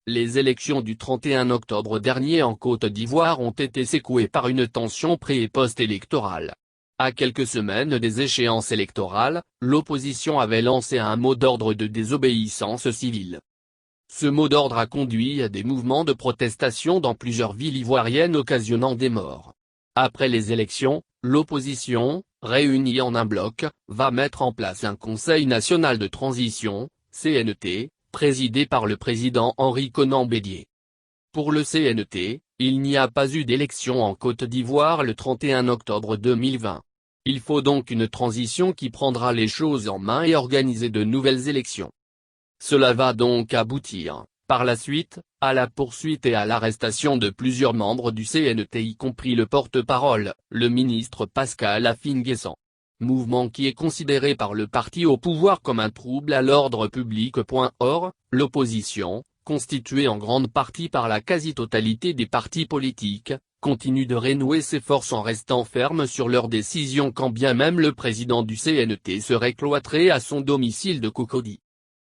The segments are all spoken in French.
Les élections du 31 octobre dernier en Côte d'Ivoire ont été secouées par une tension pré- et post-électorale. À quelques semaines des échéances électorales, l'opposition avait lancé un mot d'ordre de désobéissance civile. Ce mot d'ordre a conduit à des mouvements de protestation dans plusieurs villes ivoiriennes occasionnant des morts. Après les élections, l'opposition, réunie en un bloc, va mettre en place un Conseil national de transition, CNT, présidé par le président Henri Konan Bédié. Pour le CNT, il n'y a pas eu d'élection en Côte d'Ivoire le 31 octobre 2020. Il faut donc une transition qui prendra les choses en main et organiser de nouvelles élections. Cela va donc aboutir, par la suite, à la poursuite et à l'arrestation de plusieurs membres du CNT y compris le porte-parole, le ministre Pascal Affi-N'Guessan. Mouvement qui est considéré par le parti au pouvoir comme un trouble à l'ordre public. Or, l'opposition, constituée en grande partie par la quasi-totalité des partis politiques, continue de renouer ses forces en restant ferme sur leurs décisions quand bien même le président du CNT serait cloîtré à son domicile de Cocody.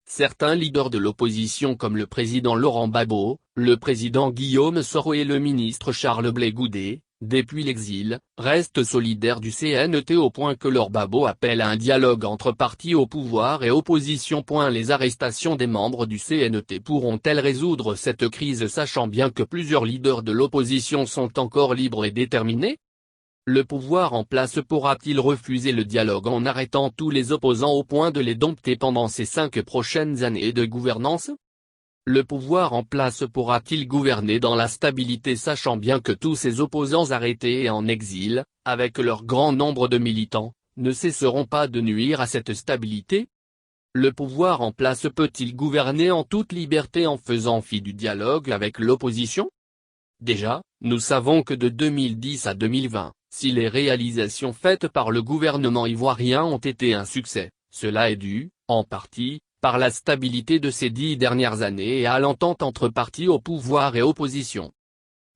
Certains leaders de l'opposition comme le président Laurent Gbagbo, le président Guillaume Soro et le ministre Charles Blé Goudé, depuis l'exil, restent solidaires du CNT au point que leur Gbagbo appelle à un dialogue entre partis au pouvoir et opposition. Les arrestations des membres du CNT pourront-elles résoudre cette crise sachant bien que plusieurs leaders de l'opposition sont encore libres et déterminés? Le pouvoir en place pourra-t-il refuser le dialogue en arrêtant tous les opposants au point de les dompter pendant ces 5 prochaines années de gouvernance? Le pouvoir en place pourra-t-il gouverner dans la stabilité sachant bien que tous ces opposants arrêtés et en exil, avec leur grand nombre de militants, ne cesseront pas de nuire à cette stabilité? Le pouvoir en place peut-il gouverner en toute liberté en faisant fi du dialogue avec l'opposition? Déjà, nous savons que de 2010 à 2020, si les réalisations faites par le gouvernement ivoirien ont été un succès, cela est dû, en partie, par la stabilité de ces 10 dernières années et à l'entente entre partis au pouvoir et opposition.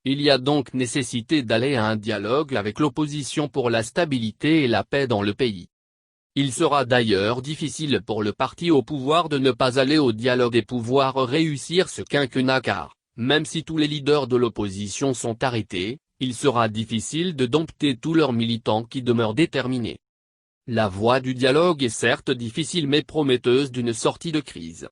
Il y a donc nécessité d'aller à un dialogue avec l'opposition pour la stabilité et la paix dans le pays. Il sera d'ailleurs difficile pour le parti au pouvoir de ne pas aller au dialogue et pouvoir réussir ce quinquennat car, même si tous les leaders de l'opposition sont arrêtés, il sera difficile de dompter tous leurs militants qui demeurent déterminés. La voie du dialogue est certes difficile mais prometteuse d'une sortie de crise.